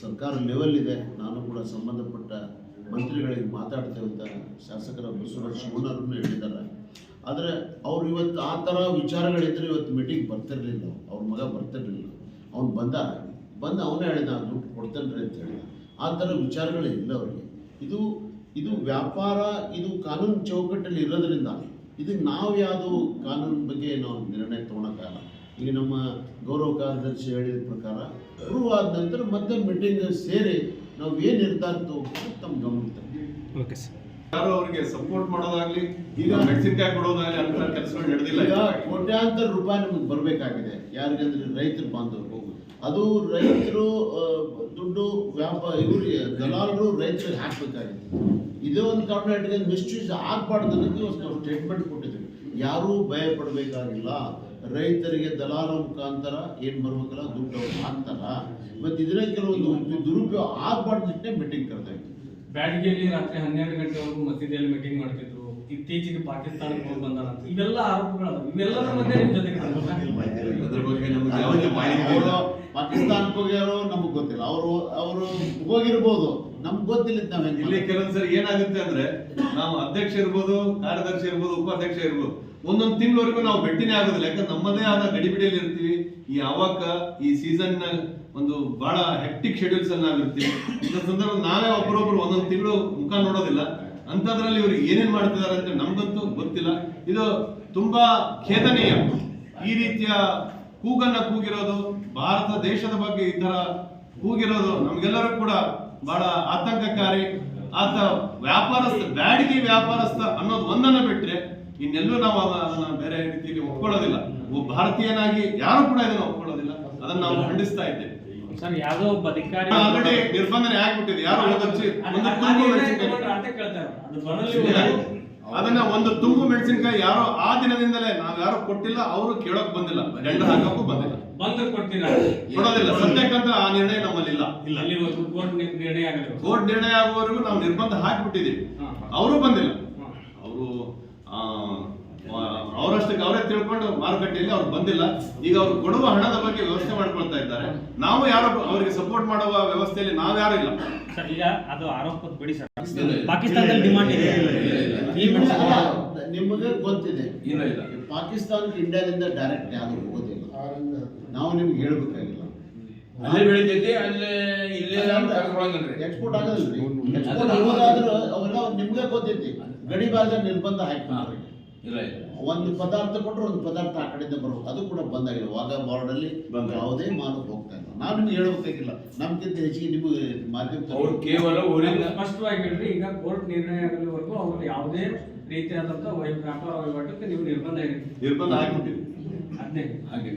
ಸರ್ಕಾರ ಲೆವೆಲ್ ಇದೆ. ನಾನು ಕೂಡ ಸಂಬಂಧಪಟ್ಟ ಮಂತ್ರಿಗಳಿಗೆ ಮಾತಾಡ್ತೇವೆ ಅಂತ ಶಾಸಕರ ಬಸವರಾಜ ಶಿವಣ್ಣರನ್ನು ಹೇಳಿದ್ದಾರೆ. ಆದರೆ ಅವ್ರು ಇವತ್ತು ಆ ಥರ ವಿಚಾರಗಳಿದ್ದರೆ ಇವತ್ತು ಮೀಟಿಂಗ್ ಬರ್ತಿರಲಿಲ್ಲ. ಅವ್ರ ಮಗ ಬರ್ತಿರಲಿಲ್ಲ. ಅವ್ನು ಬಂದು ಅವನೇ ಹೇಳಿದ ದುಡ್ಡು ಕೊಡ್ತೇನೆ ರೀ ಅಂತ ಹೇಳಿದ. ಆ ಥರ ವಿಚಾರಗಳಿಲ್ಲ ಅವರಿಗೆ. ಇದು ವ್ಯಾಪಾರ, ಇದು ಕಾನೂನು ಚೌಕಟ್ಟಲ್ಲಿ ಇರೋದ್ರಿಂದ ಇದಕ್ಕೆ ನಾವು ಯಾವುದು ಕಾನೂನು ಬಗ್ಗೆ ನಾವು ನಿರ್ಣಯ ತೊಗೊಳಕ್ಕಾಗಲ್ಲ. ಈಗ ನಮ್ಮ ಗೌರವ ಕಾರ್ಯದರ್ಶಿ ಹೇಳಿದ ಪ್ರಕಾರ ಪ್ರೂವ್ ಆದ ನಂತರ ಮತ್ತೆ ಮೀಟಿಂಗ್ ಸೇರಿ ನಾವು ಏನು ನಿರ್ಧಾರ ತಗೋಬೇಕು ತಮ್ಮ ಗಮನಿಸ್ತಾರೆ. Okay sir. ಯಾರು ಅವರಿಗೆ ಸಪೋರ್ಟ್ ಮಾಡೋದಾಗ್ಲಿ, ಈಗ ಮೆಣಸಿನಕಾಯಿ ಕೊಡೋದಾಗಲಿ ಅಂತ ಕೆಲಸಗಳು ನಡೆದಿಲ್ಲ. ಈಗ ಕೋಟ್ಯಾಂತರ ರೂಪಾಯಿ ನಮಗೆ ಬರಬೇಕಾಗಿದೆ. ಯಾರಿಗಂದ್ರೆ ರೈತರು ಬಾಂಧವರು, ಅದು ರೈತರು ದುಡ್ಡು ಇವರಿಗೆ ದಲಾಲರು ರೈತರಿಗೆ ಹಾಕಬೇಕಾಗಿದೆ. ಇದೇ ಒಂದು ಕಾರಣ ಇಟ್ಕೊಂಡು ಮಿಸ್ಯೂಸ್ ಆಗಬಾರ್ದು ಅನ್ನೋದು ನಾವು ಸ್ಟೇಟ್ಮೆಂಟ್ ಕೊಟ್ಟಿದ್ದೀವಿ. ಯಾರೂ ಭಯ ಪಡಬೇಕಾಗಿಲ್ಲ. ರೈತರಿಗೆ ದಲಾಲ ಮುಖಾಂತರ ಏನು ಬರ್ಬೇಕಲ್ಲ ದುಡ್ಡು ಅವ್ರು ಹಾಕ್ತಾರ. ಮತ್ತು ಇದರ ಕೆಲವೊಂದು ದುರುಪಯೋಗ ಆಗಬಾರ್ದು ನಿಟ್ಟೆ ಮೀಟಿಂಗ್ ಕರೆದ ಇತ್ತು. ಬ್ಯಾಡಗಿಯಲ್ಲಿ ರಾತ್ರಿ 12 ಗಂಟೆವರೆಗೂ ಮಸೀದಿಯಲ್ಲಿ ಮೀಟಿಂಗ್ ಮಾಡ್ತಿದ್ರು. ಇತ್ತೀಚೆಗೆ ಪಾಕಿಸ್ತಾನಕ್ಕೆ ಹೋಗಿ ಬಂದಾರ. ಇವೆಲ್ಲ ಆರೋಪಗಳು ಇವೆಲ್ಲರ ಮಧ್ಯೆ ನಿಮ್ಮ ಜೊತೆಗೆ ಅದ್ರ ಬಗ್ಗೆ ನಮಗೆ ಯಾವುದೇ ಮಾಹಿತಿ ಇಲ್ಲ. ಪಾಕಿಸ್ತಾನಕ್ಕೆ ಹೋಗ್ಯಾರೋ ನಮಗೆ ಗೊತ್ತಿಲ್ಲ. ಅವರು ಹೋಗಿರ್ಬೋದು, ನಮ್ಗೆ ಗೊತ್ತಿಲ್ಲ. ಇಲ್ಲಿ ಕೆಲವೊಂದ್ಸರಿ ಏನಾಗುತ್ತೆ ಅಂದ್ರೆ, ನಾವು ಅಧ್ಯಕ್ಷ ಇರ್ಬೋದು, ಕಾರ್ಯದರ್ಶಿ ಇರ್ಬೋದು, ಉಪಾಧ್ಯಕ್ಷ ಇರ್ಬೋದು, ಒಂದೊಂದು ತಿಂಗಳವರೆಗೂ ನಾವು ಭೇಟಿನೇ ಆಗೋದಿಲ್ಲ. ಯಾಕಂದ್ರೆ ನಮ್ಮದೇ ಆದ ಗಡಿಬಿಡಿಯಲ್ಲಿ ಇರ್ತೀವಿ. ಈ ಸೀಸನ್ ಒಂದು ಬಹಳ ಹೆಕ್ಟಿಕ್ ಶೆಡ್ಯೂಲ್ಸ್ ಅಲ್ಲಿ ನಾವಿರ್ತೀವಿ. ಇಂಥ ಸಂದರ್ಭ ನಾವೇ ಒಬ್ಬರೊಬ್ರು ಒಂದೊಂದು ತಿಂಗಳು ಮುಖ ನೋಡೋದಿಲ್ಲ. ಅಂಥದ್ರಲ್ಲಿ ಇವ್ರು ಏನೇನ್ ಮಾಡ್ತಿದ್ದಾರೆ ಅಂತ ನಮ್ಗಂತೂ ಗೊತ್ತಿಲ್ಲ. ಇದು ತುಂಬಾ ಖೇದನೀಯ. ಈ ರೀತಿಯ ಕೂಗನ್ನ ಕೂಗಿರೋದು, ಭಾರತ ದೇಶದ ಬಗ್ಗೆ ಈ ತರ ಕೂಗಿರೋದು ನಮ್ಗೆಲ್ಲರೂ ಕೂಡ ಬಹಳ ಆತಂಕಕಾರಿ. ಆತ ವ್ಯಾಪಾರಸ್ಥ, ಬ್ಯಾಡಗಿ ವ್ಯಾಪಾರಸ್ಥ ಅನ್ನೋದು ಒಂದನ್ನ ಬಿಟ್ರೆ ಇನ್ನೆಲ್ಲೂ ನಾವು ಅದನ್ನ ಬೇರೆ ರೀತಿಯಲ್ಲಿ ಒಪ್ಕೊಳ್ಳೋದಿಲ್ಲ. ಒಬ್ಬ ಭಾರತೀಯನಾಗಿ ಯಾರು ಕೂಡ ಇದನ್ನ ಒಪ್ಕೊಳ್ಳೋದಿಲ್ಲ. ಅದನ್ನ ನಾವು ಖಂಡಿಸ್ತಾ ಇದ್ದೇವೆ. ಸರ್, ಯಾವುದೋ ಒಬ್ಬ ಅಧಿಕಾರಿ ಆಲ್ರೆಡಿ ನಿರ್ಬಂಧನೆ ಆಗ್ಬಿಟ್ಟಿದೆ. ಯಾರು ಅದನ್ನ ಒಂದು ತುಂಗು ಮೆಣಸಿನಕಾಯಿ ಯಾರೋ ಆ ದಿನದಿಂದಲೇ ನಾವ್ ಯಾರು ಕೊಟ್ಟಿಲ್ಲ, ಅವರು ಕೇಳೋಕ್ ಬಂದಿಲ್ಲ, ದಂಡ ಹಾಕಕ್ಕೂ ಬಂದಿಲ್ಲ, ಕೊಡೋದಿಲ್ಲ. ಸದ್ಯಕ್ಕಂತ ಆ ನಿರ್ಣಯ ನಮ್ಮಲ್ಲಿ ಇಲ್ಲ. ಕೋರ್ಟ್ ನಿರ್ಣಯ ಆಗುವವರೆಗೂ ನಾವು ನಿರ್ಬಂಧ ಹಾಕಿಬಿಟ್ಟಿದ್ದೀವಿ. ಅವರು ಬಂದಿಲ್ಲ. ಅವರು ಅವರಷ್ಟಕ್ಕೆ ಅವರೇ ತಿಳ್ಕೊಂಡು ಮಾರುಕಟ್ಟೆಯಲ್ಲಿ ಅವ್ರು ಬಂದಿಲ್ಲ. ಈಗ ಅವ್ರು ಕೊಡುವ ಹಣದ ಬಗ್ಗೆ ವ್ಯವಸ್ಥೆ ಮಾಡ್ಕೊಳ್ತಾ ಇದ್ದಾರೆ. ನಾವು ಯಾರು ಅವರಿಗೆ ಸಪೋರ್ಟ್ ಮಾಡುವ ವ್ಯವಸ್ಥೆಯಲ್ಲಿ ನಾವ್ಯಾರು ಇಲ್ಲ. ಈಗ ಅದು ಆರೋಪ ಬಿಡಿ ಸರ್. ಪಾಕಿಸ್ತಾನದಲ್ಲಿ ಡಿಮಾಂಡ್ ಇದೆ. ನಿಮಗೆ ಗೊತ್ತಿದೆ. ಪಾಕಿಸ್ತಾನಕ್ಕೆ ಇಂಡಿಯಾದಿಂದ ಡೈರೆಕ್ಟ್ ಯಾರು ಹೋಗೋದಿಲ್ಲ. ನಾವು ನಿಮ್ಗೆ ಹೇಳ್ಬೇಕಾಗಿಲ್ಲ. ಅಲ್ಲೇ ಬೆಳಿತೈತಿ, ಅಲ್ಲೇ ಇಲ್ಲೇ ಎಕ್ಸ್ಪೋರ್ಟ್ ಆಗೋದಿಲ್ರಿ. ಎಕ್ಸ್ಪೋರ್ಟ್ ಆಗೋದಾದ್ರೂ ಅವೆಲ್ಲ ನಿಮ್ಗೆ ಗೊತ್ತೈತಿ. ಗಡಿ ಭಾಗದ ನಿರ್ಬಂಧ ಹಾಕಿ ಒಂದು ಪದಾರ್ಥ ಕೊಟ್ಟರೆ ಒಂದು ಪದಾರ್ಥ ಆ ಕಡೆಯಿಂದ ಬರೋದು, ಅದು ಕೂಡ ಬಂದಾಗಿದೆ. ವಾಘಾ ಬಾರ್ಡರ್ ಅಲ್ಲಿ ಯಾವುದೇ ಮಾಲು ಹೋಗ್ತಾ ಇಲ್ಲ. ನಾವು ನಿಮ್ಗೆ ಹೇಳ್ಬೇಕಾಗಿಲ್ಲ. ನಮ್ಗಿಂತ ಹೆಚ್ಚಿಗೆ ನಿಮಗೆ ಮಾಧ್ಯಮ ಕೇವಲ ಸ್ಪಷ್ಟವಾಗಿ ಹೇಳ್ರಿ. ಈಗ ಕೋರ್ಟ್ ನಿರ್ಣಯ ಆಗಲಿವರೆಗೂ ಅವ್ರು ಯಾವುದೇ ರೀತಿಯಾದಂತ ವ್ಯಾಪಾರ ವಹಿವಾಟಕ್ಕೆ ನೀವು ನಿರ್ಬಂಧ ಹಾಕಿಬಿಟ್ಟಿವಿ. ಅದನ್ನೇ ಹಾಗೆ